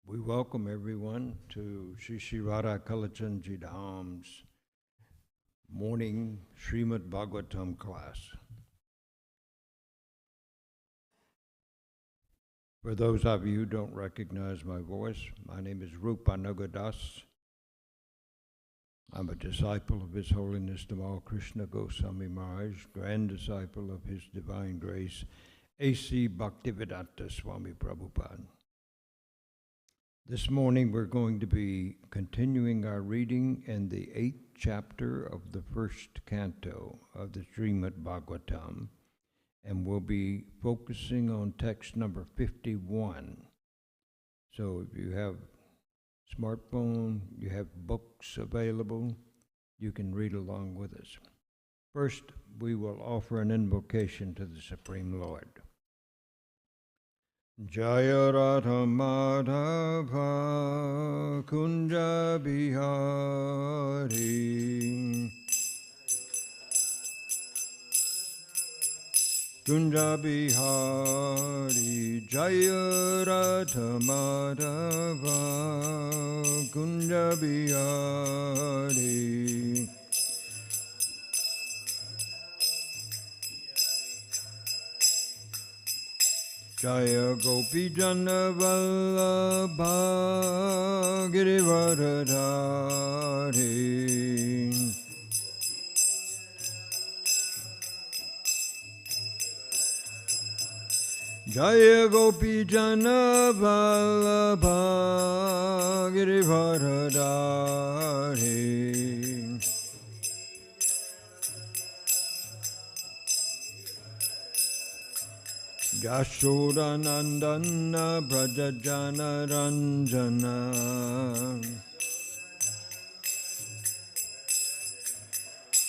We welcome everyone to Sri Sri Radha Kalachandji Dham's morning Srimad Bhagavatam class. For those of you who don't recognize my voice, my name is Rupa Nagadas. I'm a disciple of His Holiness Tamal Krishna Goswami Maharaj, grand disciple of His Divine Grace, A.C. Bhaktivedanta Swami Prabhupada. This morning we're going to be continuing our reading in the 8th chapter of the first canto of the Srimad Bhagavatam, and we'll be focusing on text number 51. So if you have smartphone, you have books available, you can read along with us. First, we will offer an invocation to the Supreme Lord. Jaya Radha Madhava Kunja Bihari Kunja Bihari Jaya Radha Madhava Kunja Bihari Jaya Gopi Jana Vallabha Girivaradhari Jaya Gopi Jana Vallabha Girivaradhari Yashodanandana Brajajana Ranjana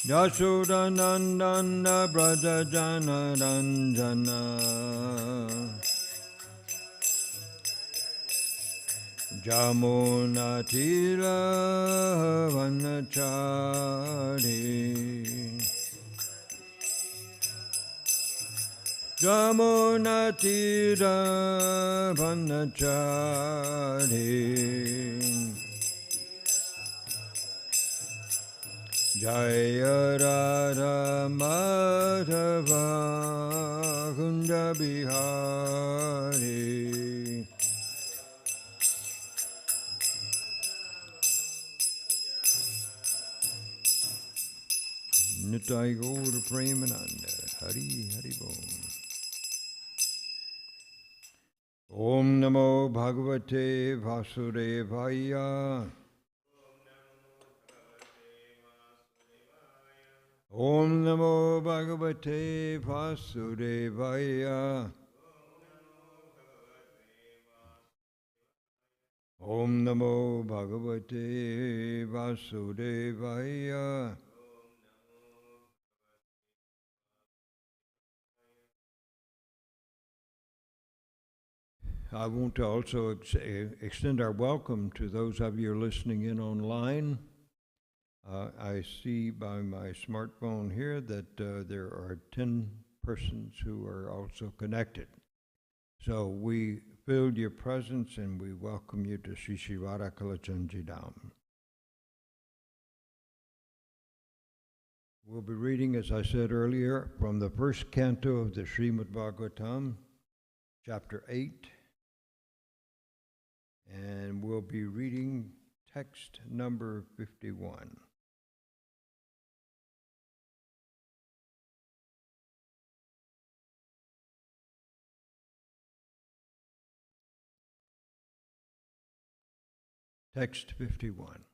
Yashodanandana Brajajana Ranjana Jamunatira Vanachari Jamunatira Vanachari Jaya Radha Madhava Kunda Bihari. Nitai Gaur Premananda. Hari Hari Bom. Om Namo Bhagavate Vasudevaya. Om Namo Bhagavate Vasudevaya. Om Namo Bhagavate Vasudevaya. I want to also extend our welcome to those of you listening in online. I see by my smartphone here that there are 10 persons who are also connected. So we feel your presence and we welcome you to Sri Shivara Kalachandji Dham. We'll be reading, as I said earlier, from the first canto of the Srimad Bhagavatam, chapter 8, and we'll be reading text number 51. Text 51.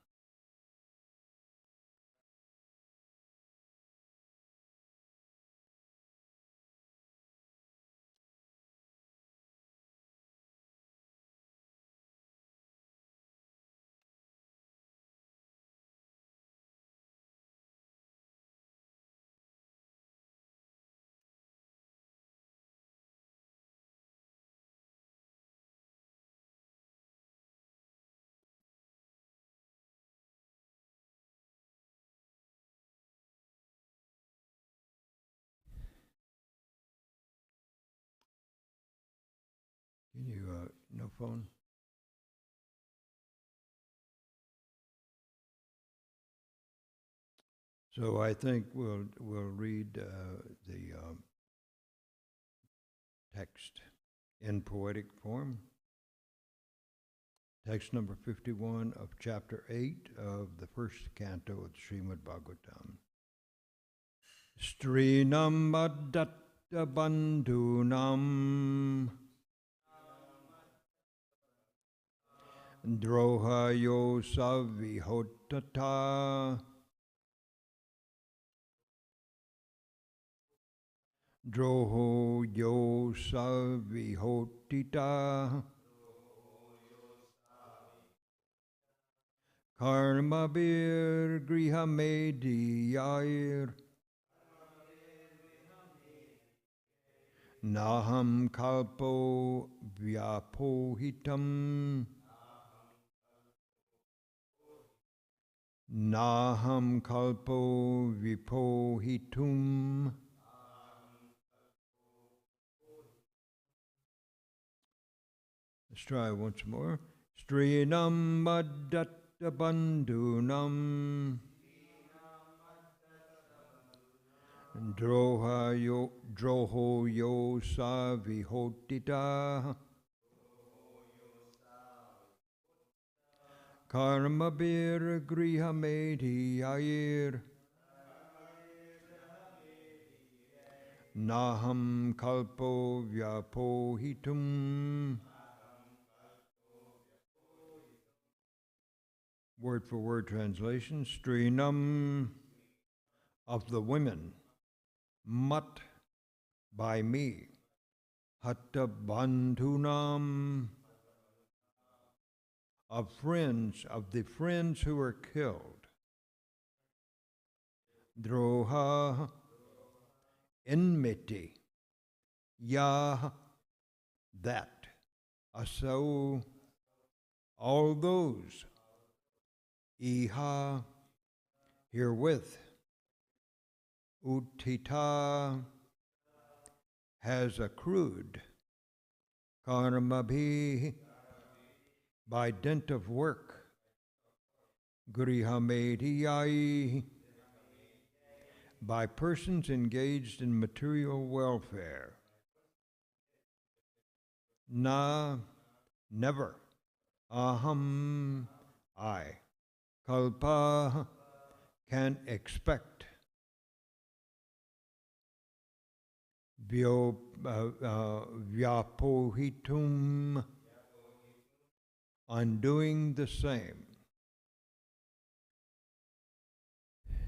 Can you, no phone? So I think we'll read the text in poetic form. Text number 51 of chapter 8 of the first canto of Srimad Bhagavatam. Strinam addatta bandhunam drohayo savihotata droho yo savihotita karmabir grihamediyayir naham kalpo vyapohitam naham kalpo vipohitum. Let's try once more. Strinam addatta bandhunam droho yo savihotita karmabir grihamediyayir naham kalpo vyapohitum. Word for word translation. Strinam, of the women, mat, by me, hatta bandhunam, of the friends who were killed, droha, enmity, yah, that, asau, all those, iha, herewith, uttita, has accrued, karmabhi, by dint of work, grihamediyai, by persons engaged in material welfare. Na, never. Aham, I. Kalpa, can expect. Vyapohitum, undoing the same.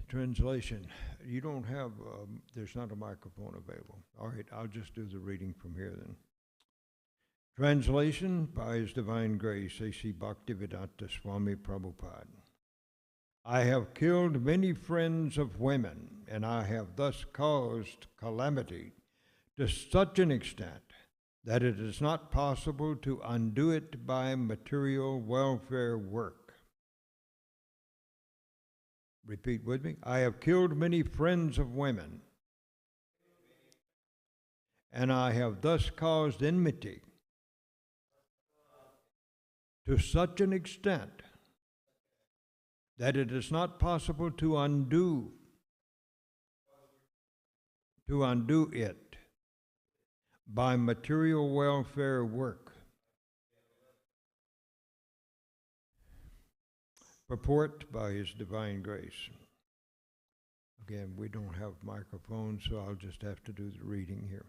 Translation. You don't have, there's not a microphone available. All right, I'll just do the reading from here then. Translation by His Divine Grace, A.C. Bhaktivedanta Swami Prabhupada. I have killed many friends of women, and I have thus caused calamity to such an extent that it is not possible to undo it by material welfare work. Repeat with me. I have killed many friends of women, and I have thus caused enmity to such an extent that it is not possible to undo it by material welfare work. Purport by His Divine Grace. Again, we don't have microphones, so I'll just have to do the reading here.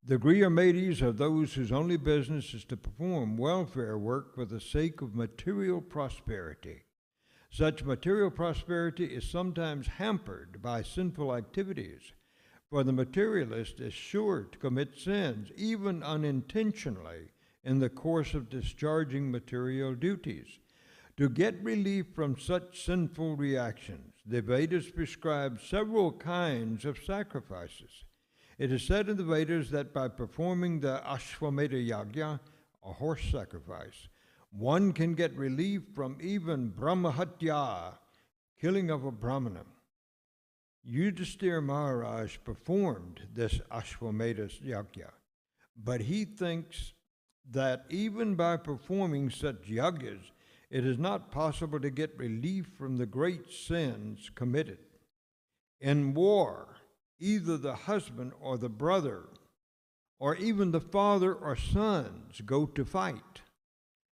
The Griyamedis are those whose only business is to perform welfare work for the sake of material prosperity. Such material prosperity is sometimes hampered by sinful activities, for the materialist is sure to commit sins, even unintentionally, in the course of discharging material duties. To get relief from such sinful reactions, the Vedas prescribe several kinds of sacrifices. It is said in the Vedas that by performing the Ashwamedha Yagya, a horse sacrifice, one can get relief from even Brahmahatya, killing of a Brahmana. Yudhisthira Maharaj performed this Ashwamedha Yagya, but he thinks that even by performing such yagyas, it is not possible to get relief from the great sins committed. In war, either the husband or the brother, or even the father or sons go to fight.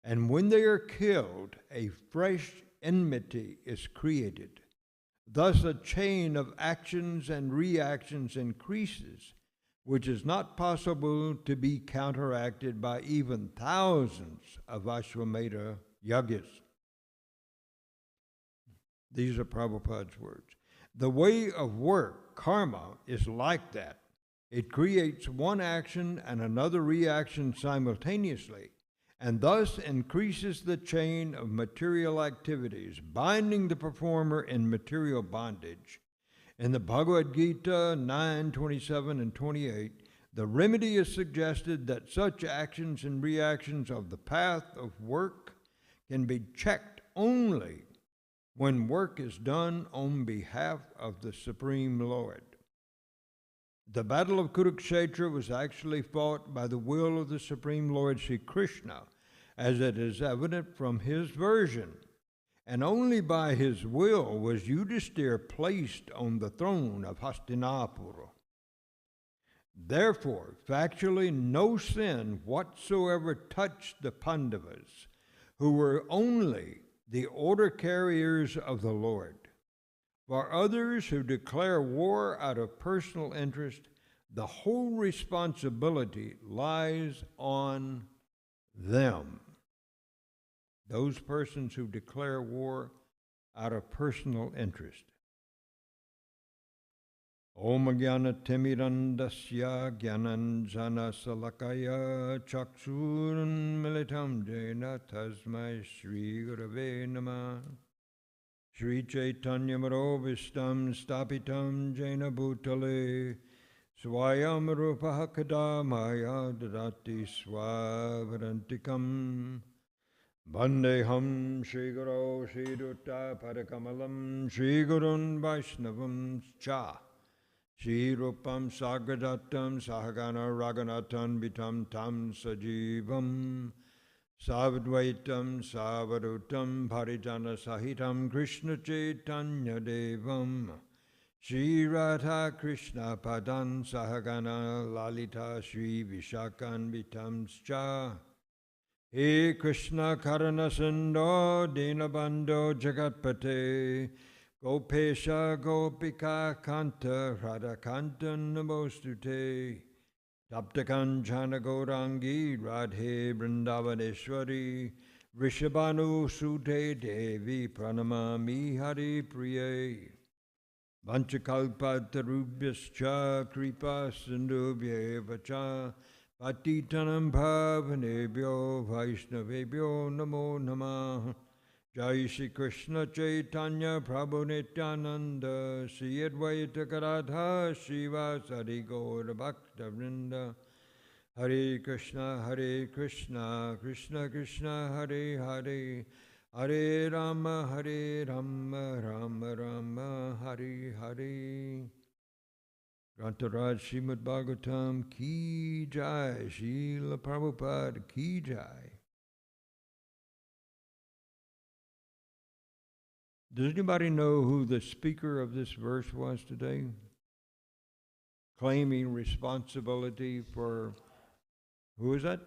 And when they are killed, a fresh enmity is created. Thus a chain of actions and reactions increases, which is not possible to be counteracted by even thousands of Ashwamedha Yagyas. These are Prabhupada's words. The way of work, karma, is like that. It creates one action and another reaction simultaneously, and thus increases the chain of material activities, binding the performer in material bondage. In the Bhagavad Gita 9:27 and 28, the remedy is suggested that such actions and reactions of the path of work can be checked only when work is done on behalf of the Supreme Lord. The Battle of Kurukshetra was actually fought by the will of the Supreme Lord Sri Krishna, as it is evident from his version, and only by his will was Yudhisthira placed on the throne of Hastinapura. Therefore, factually, no sin whatsoever touched the Pandavas, who were only the order carriers of the Lord. For others who declare war out of personal interest, the whole responsibility lies on them. Those persons who declare war out of personal interest. Om Jnana Timirandasya Jnananjana Salakaya Chakshurun Militam Jena Tasmai Shri Gurave Namah Shri Chaitanya Marovistam Stapitam Jena Bhutale Swayam Rupaha Kadamaya Dadati Swavarantikam Vandeham Shri Guru Shri Dutta Parakamalam Shri Gurun Vaishnavam Cha Shri Rupam Sagadatam Sahagana Raganatan Vitam Tam Sajivam Savadvaitam Savadutam Parijana Sahitam Krishna Chaitanya Devam Shri Radha Krishna Padan Sahagana Lalita Shri Vishakan Vitamscha He Krishna Karana Sindho Dinabando Jagatpate Gopesha Gopika Kanta Radha Kanta Namostute Taptakanchana Gaurangi Radhe Vrindavaneshwari Rishabhanu Sute Devi Pranamami Hari Priye Vanchakalpatarubhyascha Kripa Sindhubhyeva cha Patitanam Bhavanebhyo Vaishnavebhyo Namo Namah Jai Shri Krishna Chaitanya Prabhu Nityananda Shri Advaita Gadadhar Srivasadi Gaura Bhakta Vrinda Hare Krishna Krishna Krishna Hare Hare Hare Rama Rama Rama Hare Hare. Grantaraj Srimad Bhagavatam Ki Jai, Srila Prabhupada Ki Jai. Does anybody know who the speaker of this verse was today? Claiming responsibility for, who is that?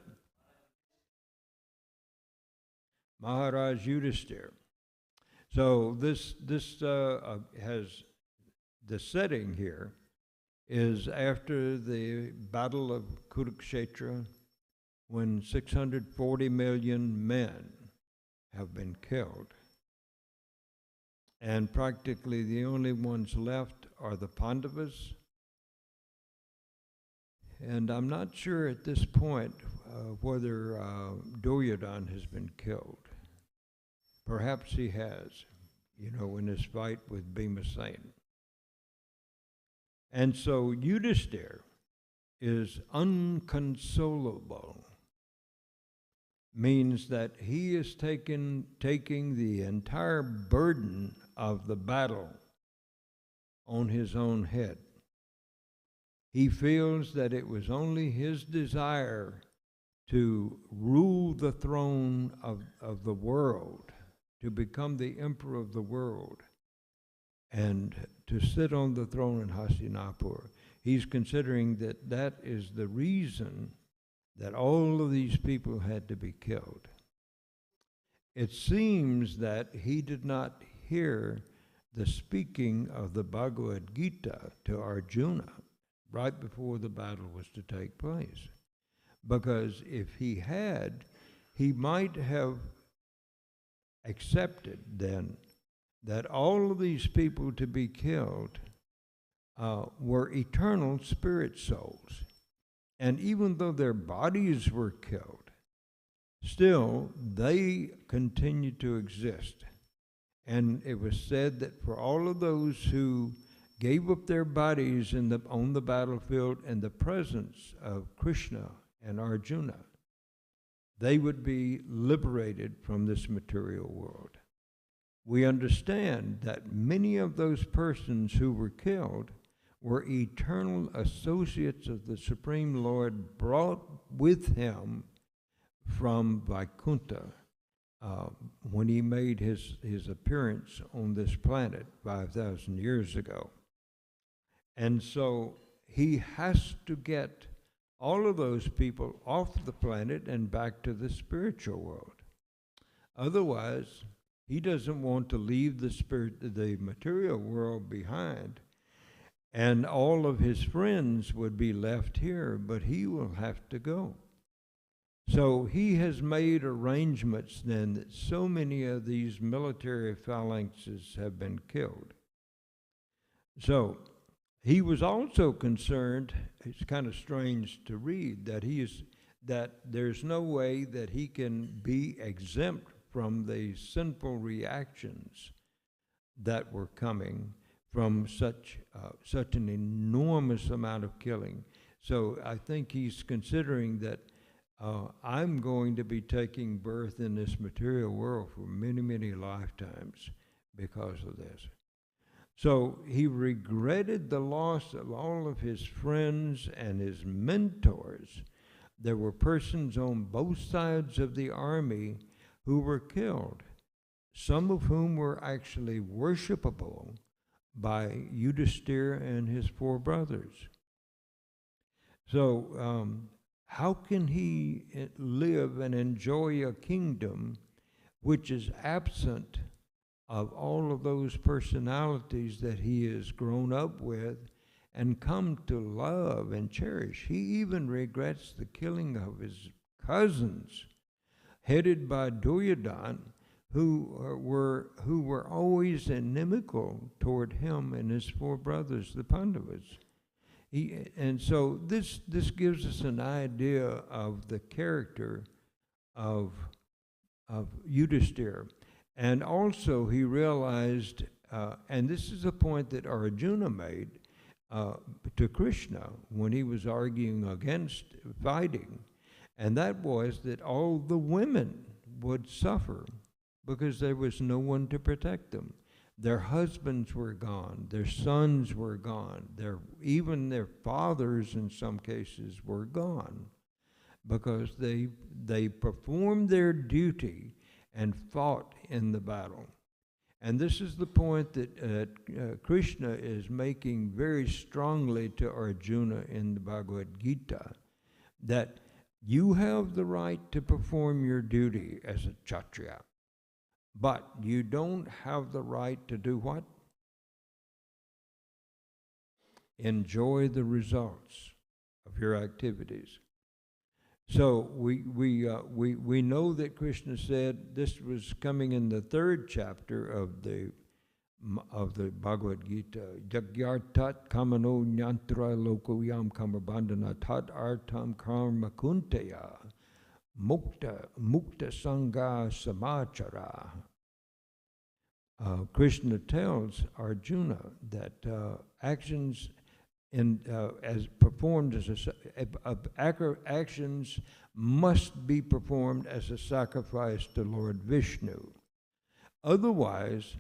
Maharaj Yudhisthira. So this has, the setting here is after the Battle of Kurukshetra, when 640 million men have been killed. And practically the only ones left are the Pandavas. And I'm not sure at this point whether Duryodhana has been killed. Perhaps he has, in his fight with Bhimasena. And so Yudhisthira is unconsolable, means that he is taking the entire burden of the battle on his own head. He feels that it was only his desire to rule the throne of the world, to become the emperor of the world, and to sit on the throne in Hastinapur. He's considering that that is the reason that all of these people had to be killed. It seems that he did not hear the speaking of the Bhagavad Gita to Arjuna right before the battle was to take place. Because if he had, he might have accepted then that all of these people to be killed were eternal spirit souls. And even though their bodies were killed, still they continued to exist. And it was said that for all of those who gave up their bodies on the battlefield in the presence of Krishna and Arjuna, they would be liberated from this material world. We understand that many of those persons who were killed were eternal associates of the Supreme Lord, brought with him from Vaikuntha when he made his appearance on this planet 5,000 years ago. And so he has to get all of those people off the planet and back to the spiritual world. Otherwise, he doesn't want to leave the material world behind, and all of his friends would be left here, but he will have to go. So he has made arrangements then that so many of these military phalanxes have been killed. So he was also concerned, it's kind of strange to read, that there's no way that he can be exempt from the sinful reactions that were coming from such an enormous amount of killing. So I think he's considering that I'm going to be taking birth in this material world for many, many lifetimes because of this. So he regretted the loss of all of his friends and his mentors. There were persons on both sides of the army who were killed, some of whom were actually worshipable, by Yudhisthira and his four brothers. So how can he live and enjoy a kingdom which is absent of all of those personalities that he has grown up with and come to love and cherish? He even regrets the killing of his cousins, headed by Duryodhana, who were always inimical toward him and his four brothers, the Pandavas. And so this gives us an idea of the character of Yudhisthira. And also he realized, and this is a point that Arjuna made to Krishna when he was arguing against fighting, and that was that all the women would suffer because there was no one to protect them. Their husbands were gone, their sons were gone, even their fathers in some cases were gone, because they performed their duty and fought in the battle. And this is the point that Krishna is making very strongly to Arjuna in the Bhagavad Gita, that you have the right to perform your duty as a Kshatriya, but you don't have the right to do what? Enjoy the results of your activities. So we know that Krishna said this was coming in the 3rd chapter of the Bhagavad Gita. Jagyartat kamano nyantra lokoyam kamabandhana tat artam karma kuntaya mukta sangha samachara. Krishna tells Arjuna that actions as performed as actions must be performed as a sacrifice to Lord Vishnu. Otherwise,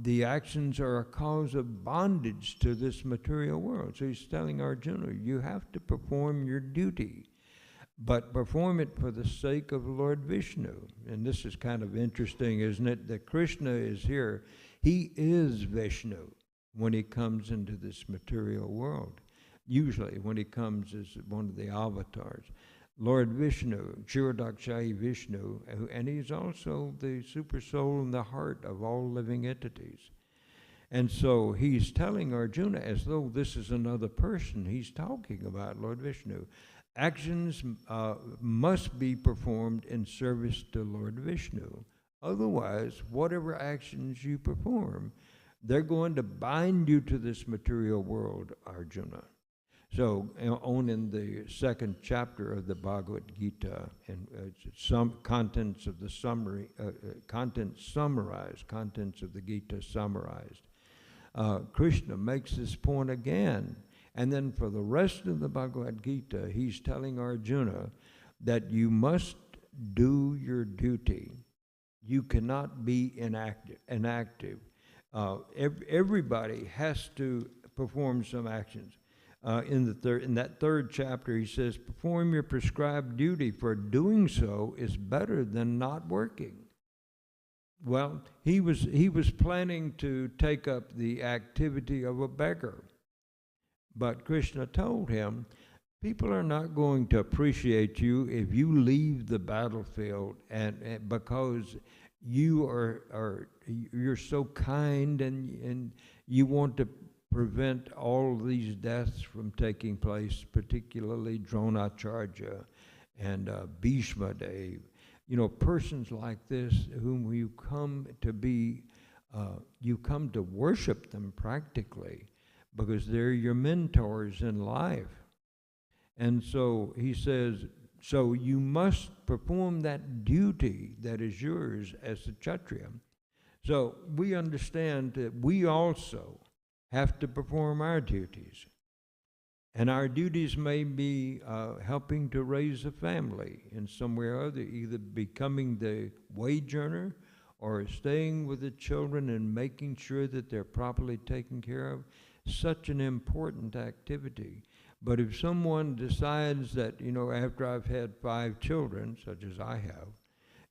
the actions are a cause of bondage to this material world. So he's telling Arjuna, you have to perform your duty, but perform it for the sake of Lord Vishnu. And this is kind of interesting, isn't it? That Krishna is here. He is Vishnu when he comes into this material world. Usually when he comes as one of the avatars. Lord Vishnu, Kshirodakshayi Vishnu, and he's also the super soul in the heart of all living entities. And so he's telling Arjuna as though this is another person. He's talking about Lord Vishnu. Actions must be performed in service to Lord Vishnu. Otherwise, whatever actions you perform, they're going to bind you to this material world, Arjuna. So, on in the 2nd chapter of the Bhagavad Gita, and some contents of the summary, contents of the Gita summarized. Krishna makes this point again, and then for the rest of the Bhagavad Gita, he's telling Arjuna that you must do your duty. You cannot be inactive. Everybody has to perform some actions. In that 3rd chapter, he says, perform your prescribed duty, for doing so is better than not working. Well, he was planning to take up the activity of a beggar, but Krishna told him, people are not going to appreciate you if you leave the battlefield, and because you're so kind and you want to prevent all these deaths from taking place, particularly Dronacharya and Bhishma Dev. You know, persons like this whom you come to worship them practically, because they're your mentors in life. And so he says, so you must perform that duty that is yours as a Kshatriya. So we understand that we also have to perform our duties. And our duties may be helping to raise a family in some way or other, either becoming the wage earner or staying with the children and making sure that they're properly taken care of. Such an important activity. But if someone decides that, you know, after I've had 5 children, such as I have,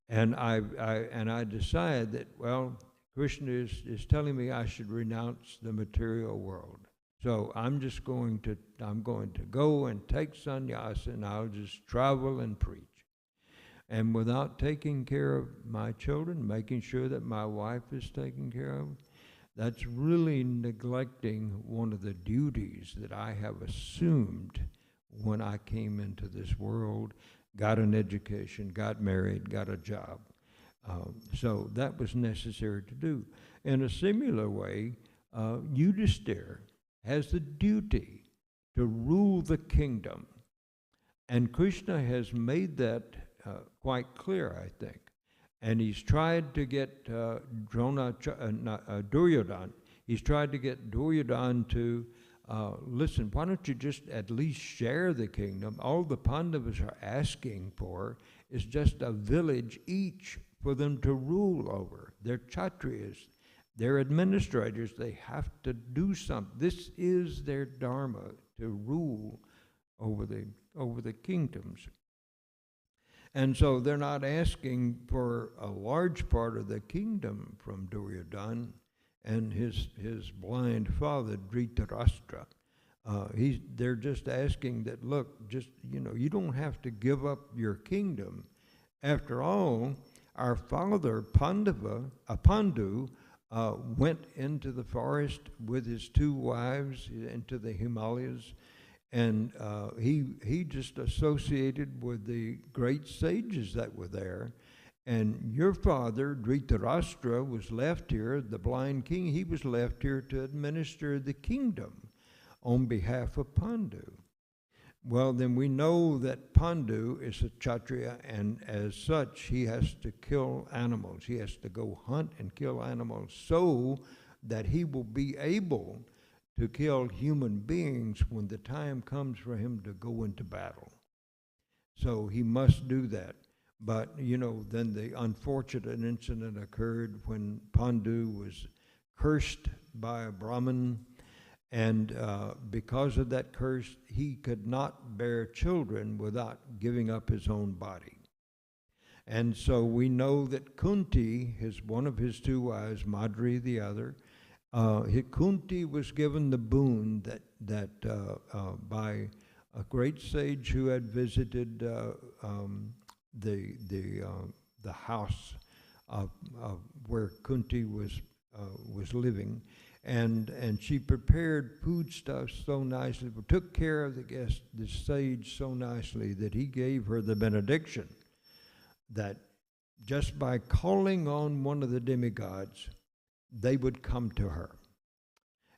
and I decide that, well, Krishna is telling me I should renounce the material world. So I'm going to go and take sannyas, and I'll just travel and preach. And without taking care of my children, making sure that my wife is taken care of, that's really neglecting one of the duties that I have assumed when I came into this world, got an education, got married, got a job. So that was necessary to do. In a similar way, Yudhisthira has the duty to rule the kingdom. And Krishna has made that quite clear, I think. And he's tried to get Duryodhana, he's tried to get Duryodhana to listen, why don't you just at least share the kingdom? All the Pandavas are asking for is just a village each for them to rule over. They're Kshatriyas, they're administrators, they have to do something. This is their dharma, to rule over the kingdoms. And so they're not asking for a large part of the kingdom from Duryodhana and his blind father, Dhritarashtra. They're just asking that, look, you don't have to give up your kingdom. After all, our father, Pandu, went into the forest with his 2 wives into the Himalayas, and he just associated with the great sages that were there. And your father, Dhritarashtra, was left here, the blind king, he was left here to administer the kingdom on behalf of Pandu. Well, then we know that Pandu is a Kshatriya, and as such, he has to kill animals. He has to go hunt and kill animals so that he will be able to kill human beings when the time comes for him to go into battle. So he must do that. But, then the unfortunate incident occurred when Pandu was cursed by a Brahmin, and because of that curse, he could not bear children without giving up his own body. And so we know that Kunti, one of his 2 wives, Madri the other, Kunti was given the boon that by a great sage who had visited the house of where Kunti was living, and she prepared foodstuffs so nicely, took care of the sage so nicely that he gave her the benediction that just by calling on one of the demigods, they would come to her.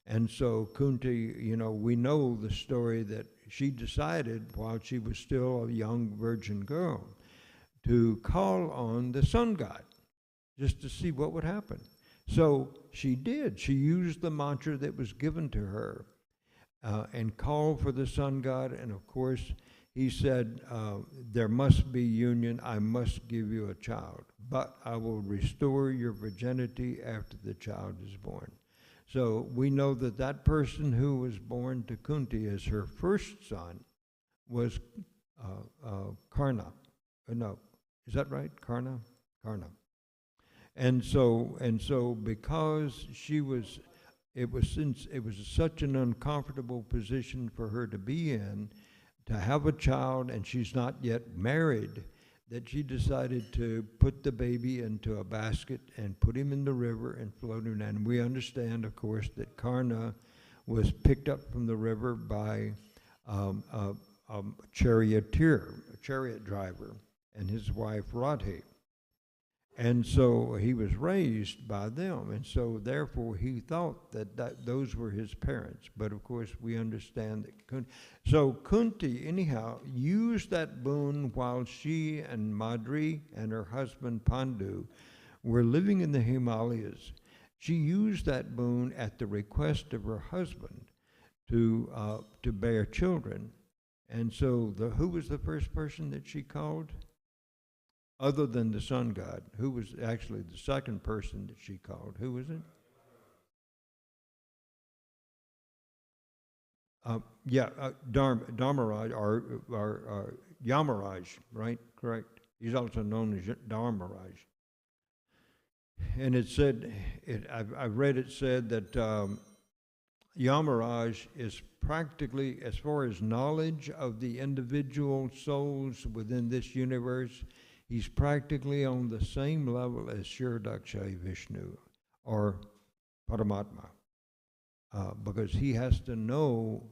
And so Kunti, we know the story that she decided while she was still a young virgin girl to call on the sun god just to see what would happen. So she did. She used the mantra that was given to her and called for the sun god. And of course, he said, there must be union. I must give you a child, but I will restore your virginity after the child is born. So we know that person who was born to Kunti as her first son was Karna. No, is that right? Karna? And so because it was such an uncomfortable position for her to be in, to have a child, and she's not yet married, that she decided to put the baby into a basket and put him in the river and float him. And we understand, of course, that Karna was picked up from the river by a charioteer, a chariot driver, and his wife Radhe. And so he was raised by them, and so therefore he thought that those were his parents. But of course we understand that Kunti anyhow used that boon while she and Madri and her husband Pandu were living in the Himalayas. She used that boon at the request of her husband to bear children. And so who was the first person that she called? Other than the sun god, who was actually the second person that she called? Who was it? Dharmaraj, or Yamaraj, right? Correct. He's also known as Dharmaraj. And it said, I've read it said that Yamaraj is practically, as far as knowledge of the individual souls within this universe, he's practically on the same level as Shirdakshay Vishnu or Paramatma, because he has to know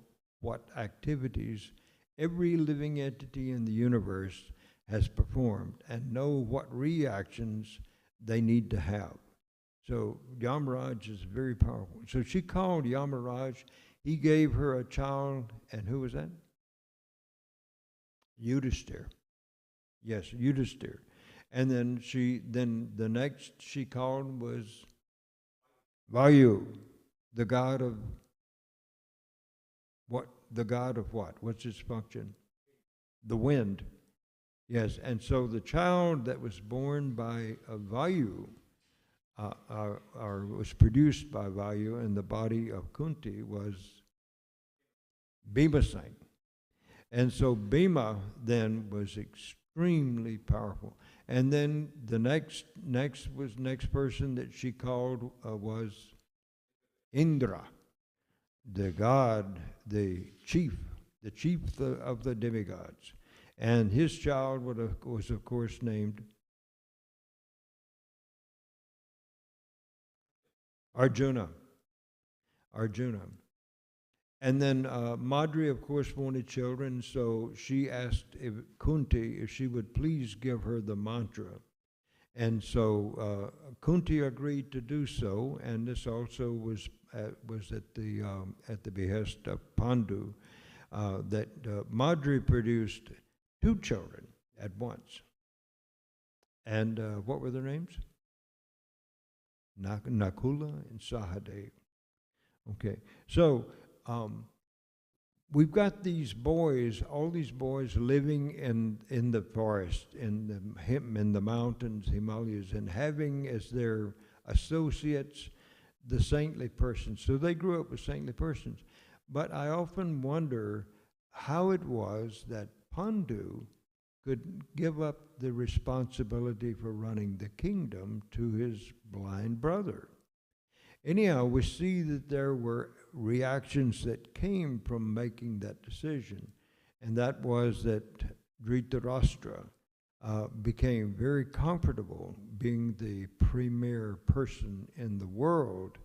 what activities every living entity in the universe has performed and know what reactions they need to have. So Yamaraj is very powerful. So she called Yamaraj. He gave her a child, and who was that? Yudhisthira. Yes, Yudhisthira. And then the next she called was Vayu, the god of what? The god of what? What's its function? The wind. Yes, and so the child that was born by Vayu, or was produced by Vayu in the body of Kunti, was Bhimasena. And so Bhima then was extremely powerful. And then the next person that she called was Indra, the god, the chief of the demigods. And his child was of course named Arjuna. And then Madri, of course, wanted children, so she asked Kunti if she would please give her the mantra. And so Kunti agreed to do so, and this also was at the behest of Pandu, that Madri produced 2 children at once. And what were their names? Nakula and Sahadev. Okay, so we've got these boys, all these boys living in the forest, in the mountains, Himalayas, and having as their associates the saintly persons. So they grew up with saintly persons. But I often wonder how it was that Pandu could give up the responsibility for running the kingdom to his blind brother. Anyhow, we see that there were reactions that came from making that decision, and that was that Dhritarashtra became very comfortable being the premier person in the world,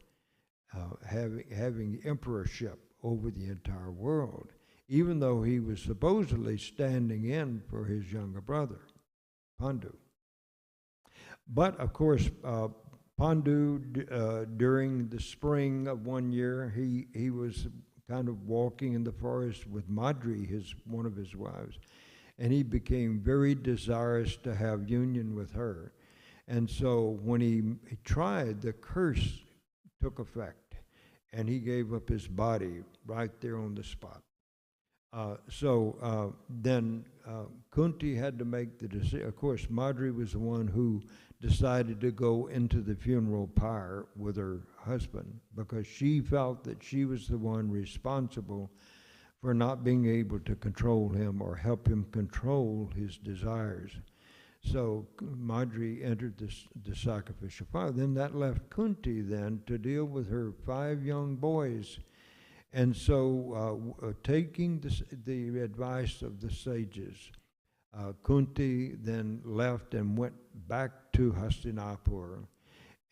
having emperorship over the entire world, even though he was supposedly standing in for his younger brother, Pandu. But of course, Pandu, during the spring of one year, he was kind of walking in the forest with Madri, one of his wives, and he became very desirous to have union with her. And so when he tried, the curse took effect, and he gave up his body right there on the spot. Then Kunti had to make the decision. Of course, Madri was the one who decided to go into the funeral pyre with her husband because she felt that she was the one responsible for not being able to control him or help him control his desires. So Madri entered the sacrificial fire. Then that left Kunti then to deal with her 5 young boys. And so taking the advice of the sages, Kunti then left and went back to Hastinapur,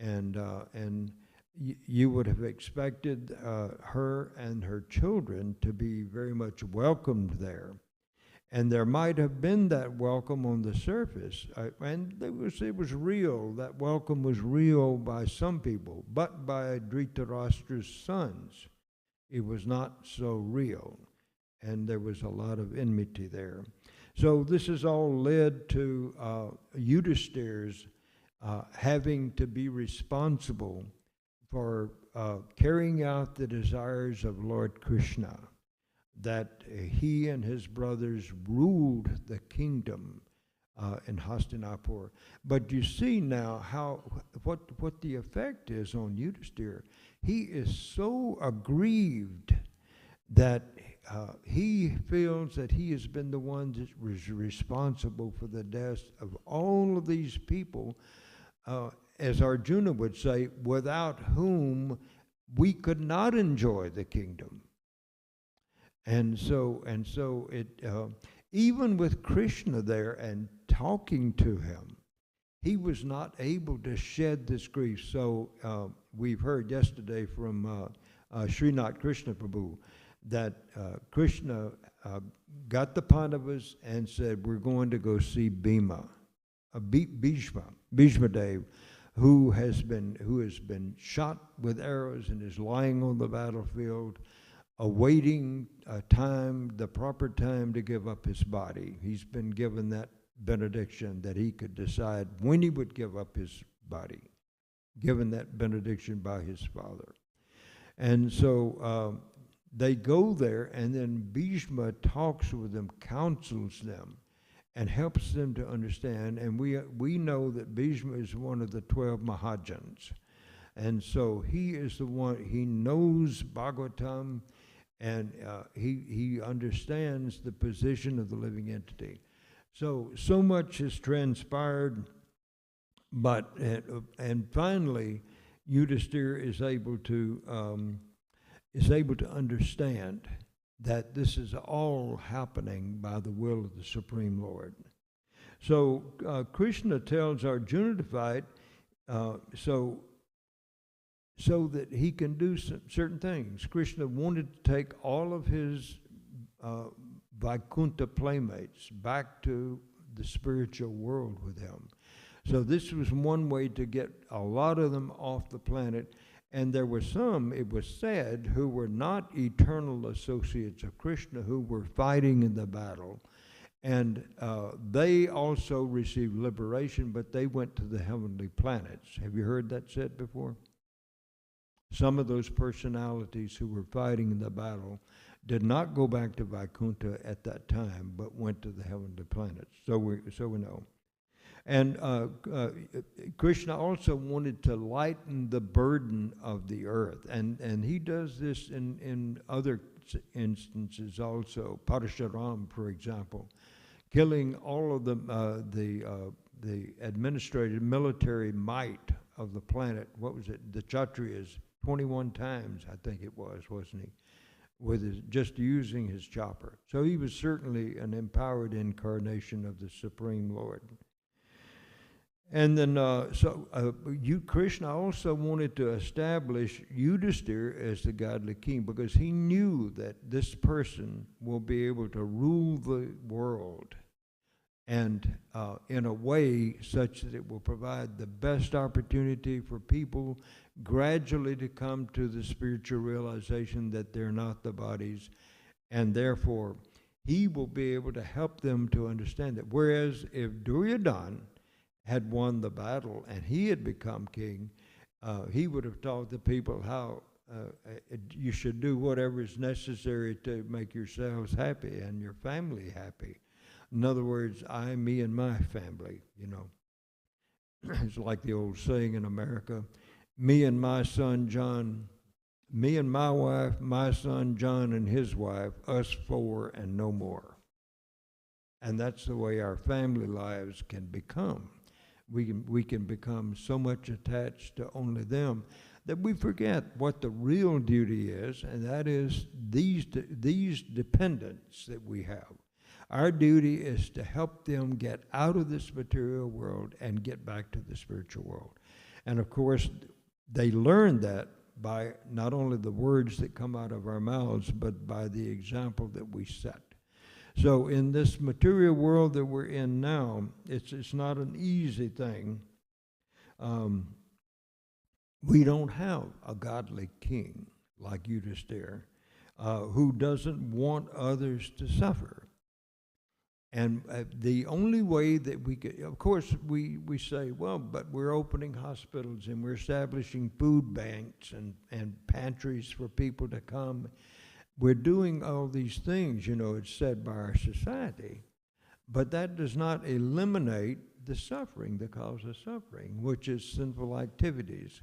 and you would have expected her and her children to be very much welcomed there. And there might have been that welcome on the surface, and it was real. That welcome was real by some people, but by Dhritarashtra's sons, it was not so real, and there was a lot of enmity there. So this has all led to Yudhisthira's having to be responsible for carrying out the desires of Lord Krishna, that he and his brothers ruled the kingdom in Hastinapur. But you see now what the effect is on Yudhisthira. He is so aggrieved that he feels that he has been the one that was responsible for the deaths of all of these people, as Arjuna would say, without whom we could not enjoy the kingdom. And so even with Krishna there and talking to him, he was not able to shed this grief. So we've heard yesterday from Srinath Krishna Prabhu that Krishna got the Pandavas and said, we're going to go see Bhima, Bhishma Dev, who has been shot with arrows and is lying on the battlefield, awaiting the proper time to give up his body. He's been given that benediction that he could decide when he would give up his body, given that benediction by his father. And so they go there, and then Bhishma talks with them, counsels them, and helps them to understand. And we know that Bhishma is one of the 12 Mahajans. And so he is the one, he knows Bhagavatam, and he understands the position of the living entity. So much has transpired, but and finally, Yudhisthira is able to understand that this is all happening by the will of the Supreme Lord. So Krishna tells Arjuna to fight so that he can do certain things. Krishna wanted to take all of his Vaikuntha playmates back to the spiritual world with him. So this was one way to get a lot of them off the planet. And there were some, it was said, who were not eternal associates of Krishna, who were fighting in the battle. And they also received liberation, but they went to the heavenly planets. Have you heard that said before? Some of those personalities who were fighting in the battle did not go back to Vaikuntha at that time, but went to the heavenly planets. So we know. And Krishna also wanted to lighten the burden of the earth, and he does this in other instances also. Parashuram, for example, killing all of the administrative military might of the planet. What was it? The Kshatriyas, 21 times, I think it was, wasn't he? With just using his chopper. So he was certainly an empowered incarnation of the Supreme Lord. And then, Krishna also wanted to establish Yudhisthira as the godly king, because he knew that this person will be able to rule the world, and in a way such that it will provide the best opportunity for people gradually to come to the spiritual realization that they're not the bodies, and therefore he will be able to help them to understand that. Whereas if Duryodhana had won the battle and he had become king, he would have taught the people how you should do whatever is necessary to make yourselves happy and your family happy. In other words, I, me, and my family, you know. It's like the old saying in America, me and my son John, me and my wife, my son John and his wife, us four and no more. And that's the way our family lives can become. We can become so much attached to only them that we forget what the real duty is, and that is these dependents that we have. Our duty is to help them get out of this material world and get back to the spiritual world. And of course, they learn that by not only the words that come out of our mouths, but by the example that we set. So in this material world that we're in now, it's not an easy thing. We don't have a godly king like Yudhisthira who doesn't want others to suffer. And the only way that we could, of course, we say, well, but we're opening hospitals and we're establishing food banks and pantries for people to come. We're doing all these things, you know, it's said by our society, but that does not eliminate the suffering, the cause of suffering, which is sinful activities.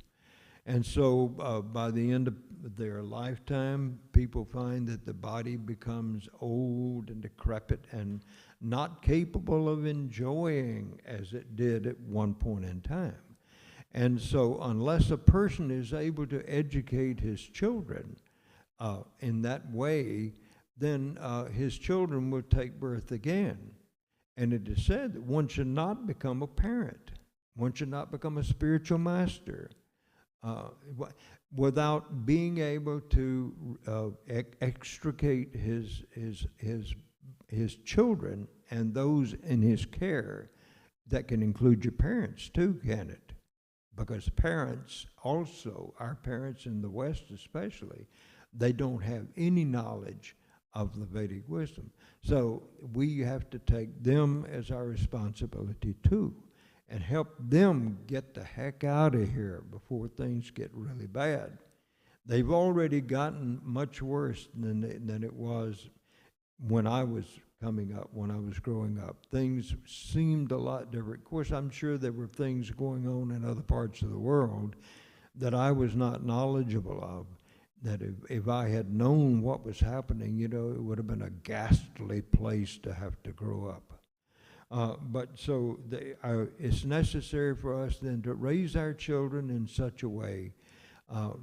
And so by the end of their lifetime, people find that the body becomes old and decrepit and not capable of enjoying as it did at one point in time. And so unless a person is able to educate his children in that way, then his children will take birth again. And it is said that one should not become a parent. One should not become a spiritual master without being able to extricate his children and those in his care. That can include your parents too, can it? Because parents also, our parents in the West especially, they don't have any knowledge of the Vedic wisdom. So we have to take them as our responsibility too, and help them get the heck out of here before things get really bad. They've already gotten much worse than it was when I was coming up, when I was growing up. Things seemed a lot different. Of course, I'm sure there were things going on in other parts of the world that I was not knowledgeable of, that if I had known what was happening, you know, it would have been a ghastly place to have to grow up. But so it's necessary for us then to raise our children in such a way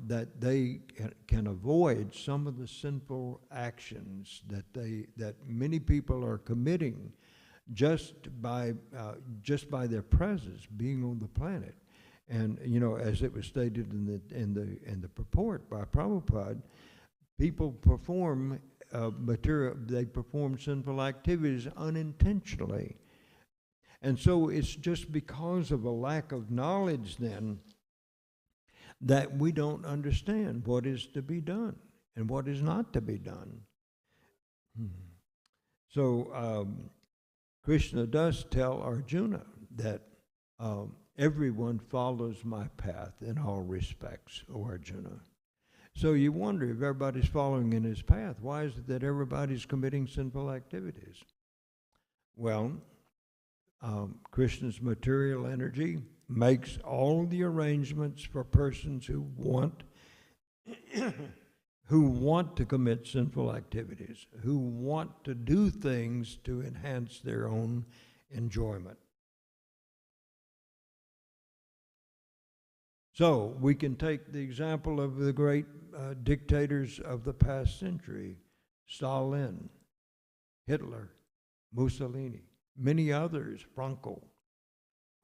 that they can avoid some of the sinful actions that many people are committing just by their presence, being on the planet. And you know, as it was stated in the purport by Prabhupada, people perform they perform sinful activities unintentionally. And so it's just because of a lack of knowledge then that we don't understand what is to be done and what is not to be done. So Krishna does tell Arjuna that everyone follows my path in all respects, O Arjuna. So you wonder, if everybody's following in his path, why is it that everybody's committing sinful activities? Well, Krishna's material energy makes all the arrangements for persons who want to commit sinful activities, who want to do things to enhance their own enjoyment. So we can take the example of the great dictators of the past century: Stalin, Hitler, Mussolini, many others, Franco.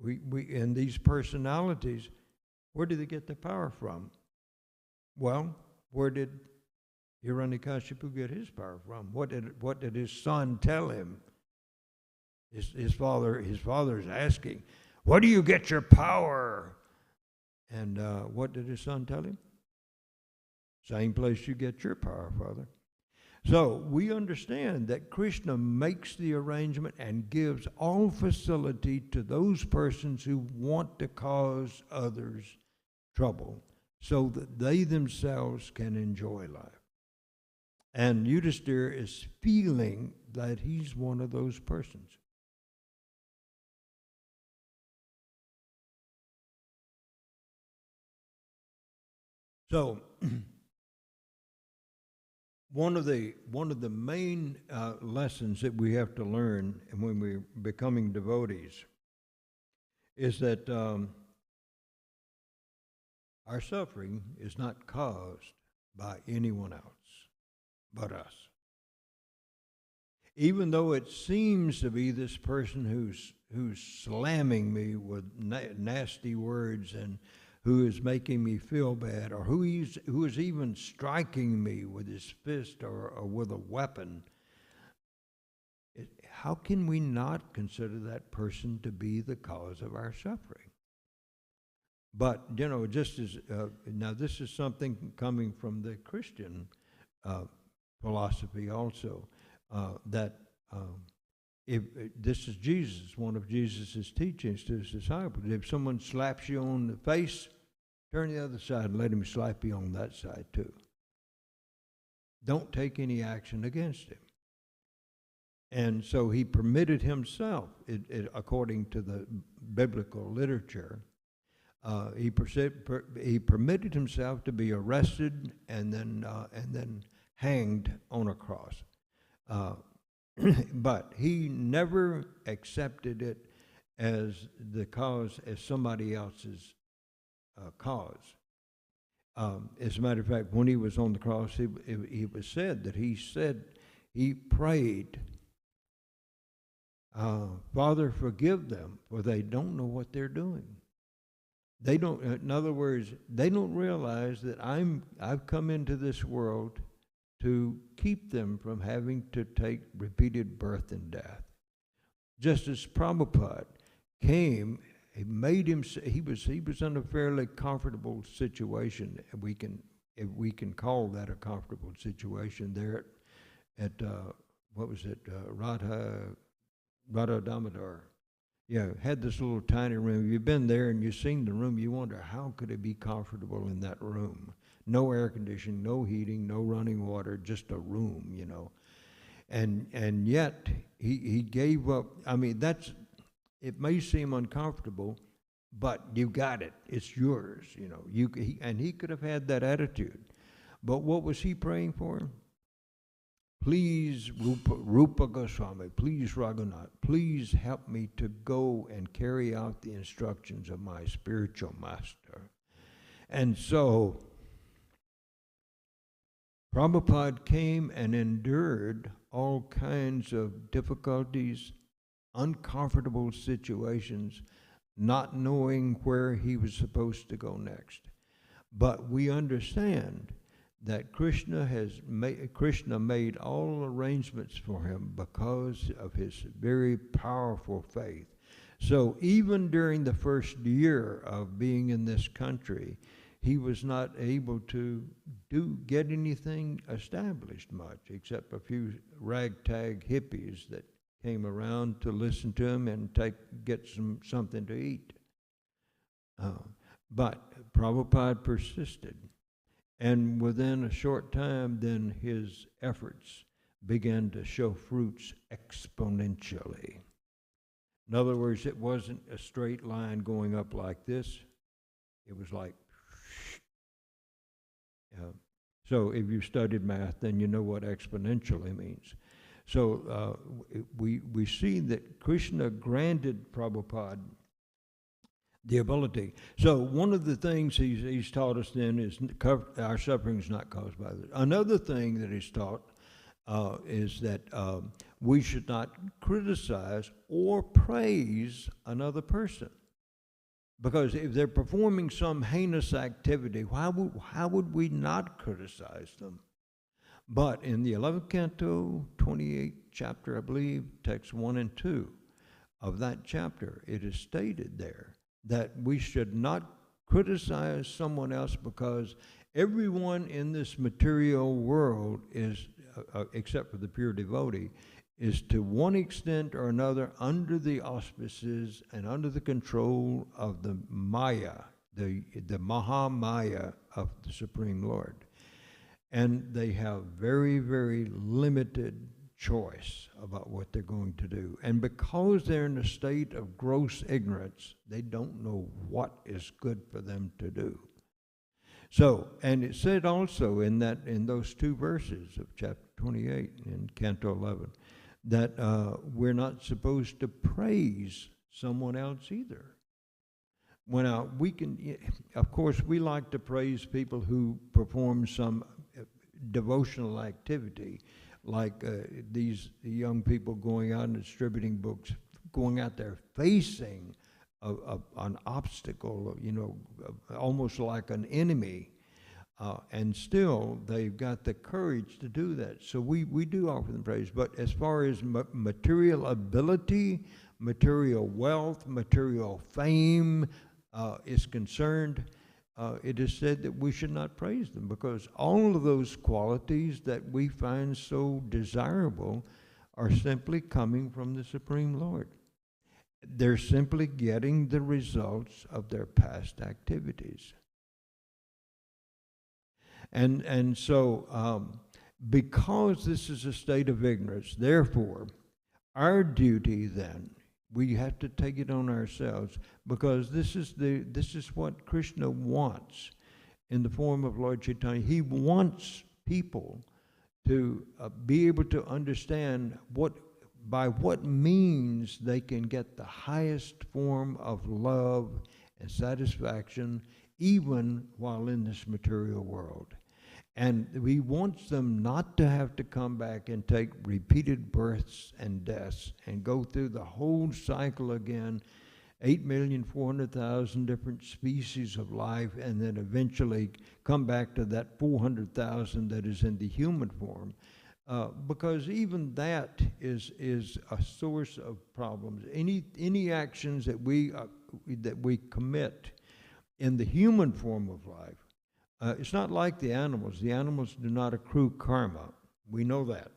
And these personalities, where did they get their power from? Well, where did Hiranyakashipu get his power from? What did his son tell him? His father's asking, "Where do you get your power?" And what did his son tell him? Same place you get your power, Father. So we understand that Krishna makes the arrangement and gives all facility to those persons who want to cause others trouble so that they themselves can enjoy life. And Yudhisthira is feeling that he's one of those persons. So one of the main lessons that we have to learn when we're becoming devotees is that our suffering is not caused by anyone else but us. Even though it seems to be this person who's slamming me with nasty words and who is making me feel bad, or who is even striking me with his fist or with a weapon, how can we not consider that person to be the cause of our suffering? But, you know, just as, now this is something coming from the Christian philosophy also, that if this is Jesus, one of Jesus' teachings to his disciples, if someone slaps you on the face, turn the other side and let him slap you on that side too. Don't take any action against him. And so he permitted himself, according to the biblical literature, he permitted himself to be arrested and then hanged on a cross. But he never accepted it as the cause, as somebody else's cause. As a matter of fact, when he was on the cross, it was said that he prayed, Father, forgive them, for they don't know what they're doing. They don't, in other words, they don't realize that I've come into this world to keep them from having to take repeated birth and death. Just as Prabhupada came, he made him. He was in a fairly comfortable situation. If we can call that a comfortable situation there at what was it, Radha Damodar. Yeah, had this little tiny room. If you've been there and you've seen the room, you wonder how could it be comfortable in that room? No air conditioning, no heating, no running water, just a room, you know. And yet he gave up. I mean, it may seem uncomfortable, but you got it. It's yours, you know. He could have had that attitude. But what was he praying for? Please, Rupa Goswami, please, Raghunath, please help me to go and carry out the instructions of my spiritual master. And so, Prabhupada came and endured all kinds of difficulties, uncomfortable situations, not knowing where he was supposed to go next. But we understand that Krishna made all arrangements for him because of his very powerful faith. So even during the first year of being in this country, he was not able to get anything established much, except a few ragtag hippies that came around to listen to him and get something to eat. But Prabhupada persisted. And within a short time, then his efforts began to show fruits exponentially. In other words, it wasn't a straight line going up like this. It was like, so if you studied math, then you know what exponentially means. So we see that Krishna granted Prabhupada the ability. So one of the things he's taught us then is our suffering is not caused by this. Another thing that he's taught is that we should not criticize or praise another person. Because if they're performing some heinous activity, how would we not criticize them? But in the 11th canto, 28th chapter, I believe, texts 1 and 2 of that chapter, it is stated there that we should not criticize someone else because everyone in this material world is, except for the pure devotee, is to one extent or another under the auspices and under the control of the Maya, the Mahamaya of the Supreme Lord. And they have very, very limited choice about what they're going to do. And because they're in a state of gross ignorance, they don't know what is good for them to do. So, and it said also in those two verses of chapter 28 in Canto 11, that we're not supposed to praise someone else either. When we can, of course, we like to praise people who perform some devotional activity, like these young people going out and distributing books, going out there facing an obstacle, you know, almost like an enemy, and still they've got the courage to do that. So we do offer them praise. But as far as material ability, material wealth, material fame is concerned, it is said that we should not praise them because all of those qualities that we find so desirable are simply coming from the Supreme Lord. They're simply getting the results of their past activities. And so because this is a state of ignorance, therefore, our duty then, we have to take it on ourselves because this is what Krishna wants in the form of Lord Chaitanya. He wants people to be able to understand by what means they can get the highest form of love and satisfaction, even while in this material world. And we want them not to have to come back and take repeated births and deaths and go through the whole cycle again, 8,400,000 different species of life, and then eventually come back to that 400,000 that is in the human form. Because even that is a source of problems. Any actions that we commit in the human form of life, it's not like the animals. The animals do not accrue karma. We know that.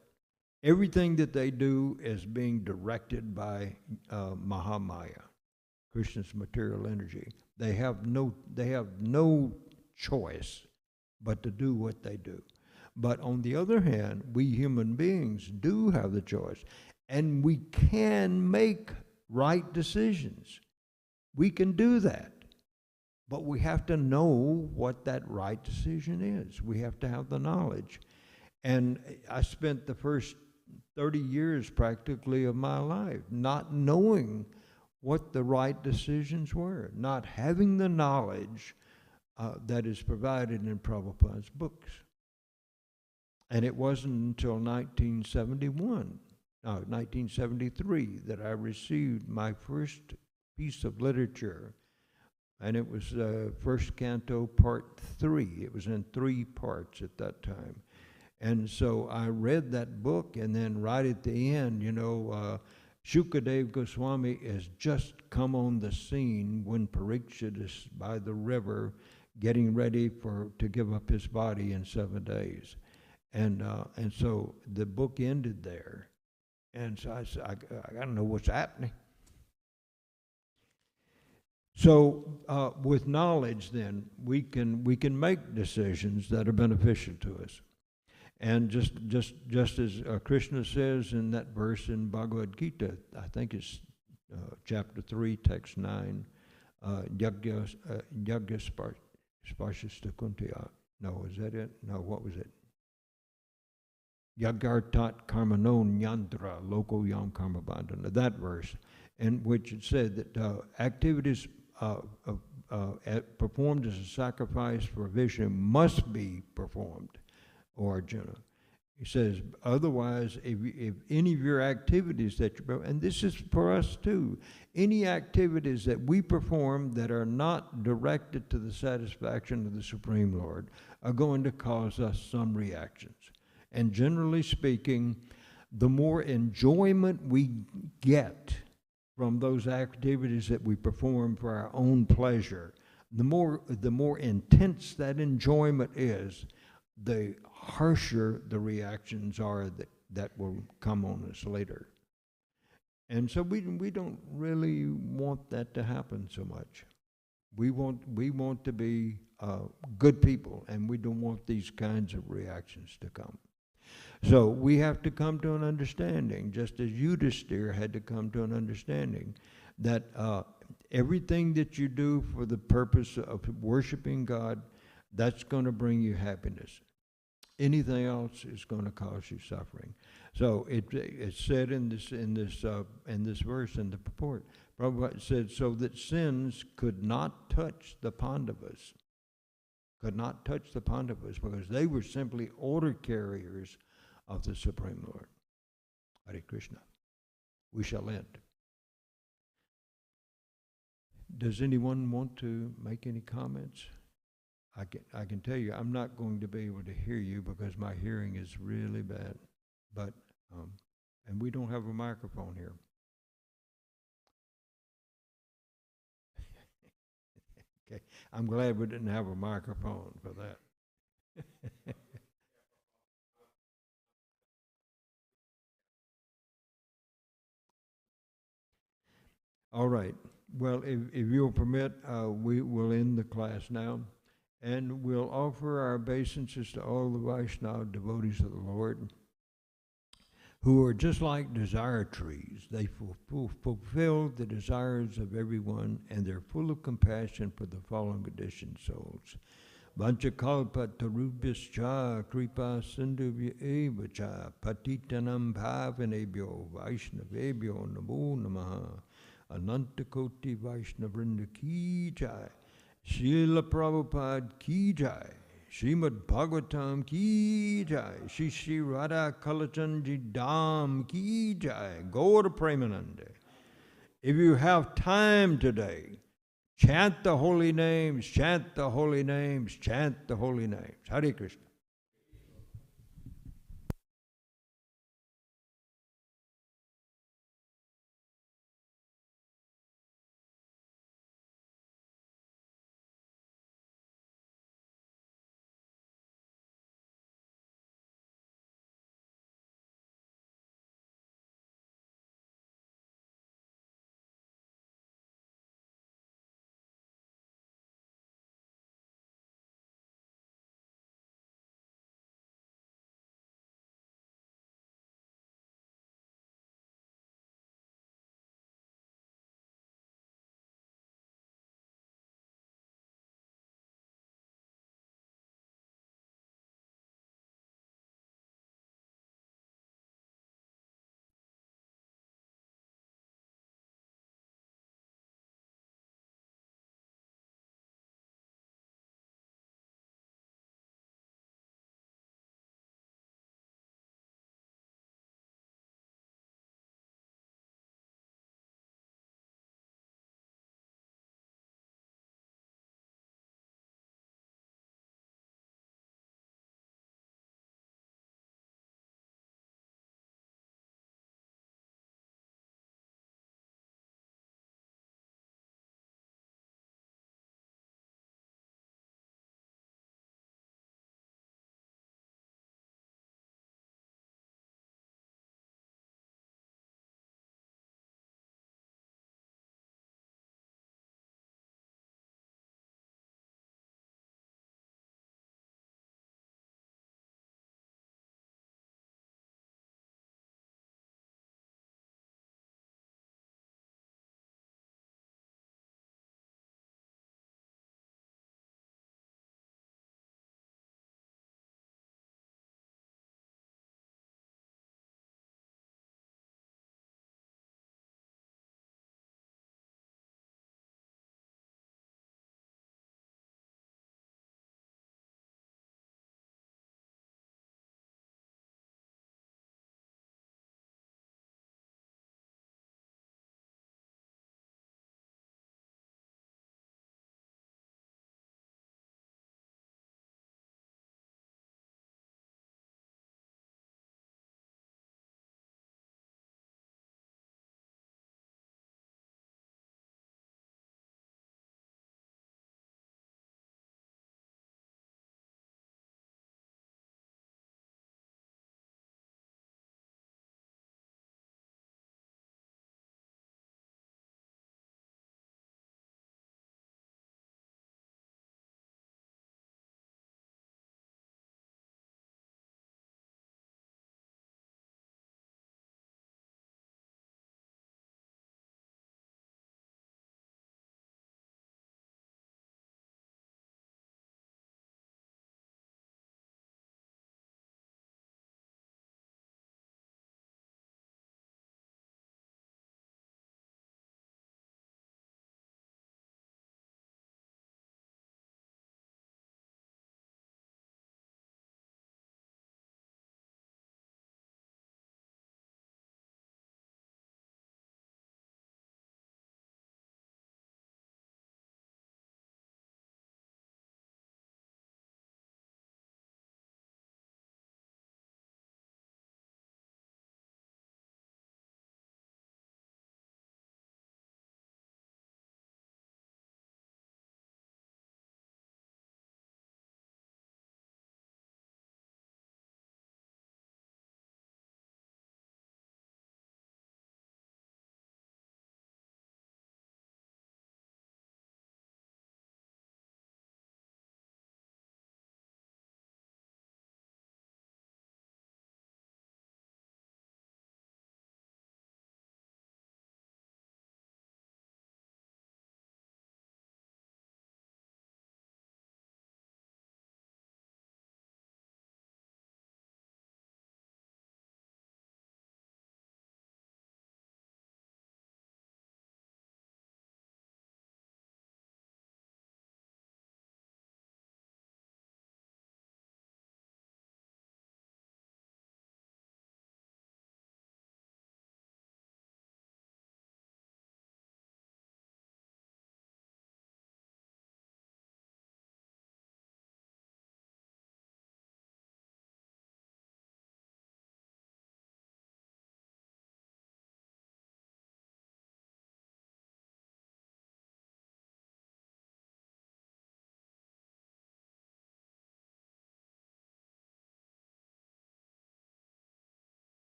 Everything that they do is being directed by Mahamaya, Krishna's material energy. They have no choice but to do what they do. But on the other hand, we human beings do have the choice, and we can make right decisions. We can do that. But we have to know what that right decision is. We have to have the knowledge. And I spent the first 30 years practically of my life not knowing what the right decisions were, not having the knowledge that is provided in Prabhupada's books. And it wasn't until 1973 that I received my first piece of literature. And it was first canto, part 3. It was in 3 parts at that time. And so I read that book, and then right at the end, Shukadev Goswami has just come on the scene when Parikshit is by the river getting ready to give up his body in 7 days. And so the book ended there. And so I said, I got to know what's happening. So with knowledge, then, we can make decisions that are beneficial to us. And just as Krishna says in that verse in Bhagavad Gita, I think it's chapter 3, text 9, Yagya Sparshasta Kuntya. No, is that it? No, what was it? Yagartat karmanon yandra loko yam karma bandhana. That verse, in which it said that activities performed as a sacrifice for Vishnu must be performed, O Arjuna. He says, otherwise, if any of your activities that you, and this is for us too, any activities that we perform that are not directed to the satisfaction of the Supreme Lord are going to cause us some reactions. And generally speaking, the more enjoyment we get from those activities that we perform for our own pleasure, the more intense that enjoyment is, the harsher the reactions are that will come on us later. And so we don't really want that to happen so much. We want to be good people, and we don't want these kinds of reactions to come. So we have to come to an understanding, just as Yudhisthira had to come to an understanding, that everything that you do for the purpose of worshiping God, that's going to bring you happiness. Anything else is going to cause you suffering. So it's said in this verse in the purport. Prabhupada said, so that sins could not touch the Pandavas, because they were simply order carriers of the Supreme Lord. Hare Krishna. We shall end. Does anyone want to make any comments? I can tell you I'm not going to be able to hear you because my hearing is really bad. But and we don't have a microphone here. Okay, I'm glad we didn't have a microphone for that. All right. Well, if you'll permit, we will end the class now. And we'll offer our obeisances to all the Vaishnava devotees of the Lord, who are just like desire trees. They fulfill the desires of everyone, and they're full of compassion for the fallen conditioned souls. Vanchakalpa tarubhyascha kripa sindhuvya evacha patitanam bhavanebhyo vaishnavebhyo namo namaha anantakoti vaishnavrinda ki jai. Srila Prabhupada ki jai. Srimad Bhagavatam ki jai. Shri Shri Radha Kalachandji Dham ki jai. Gaur Premanande. If you have time today, chant the holy names, chant the holy names, chant the holy names. Hare Krishna.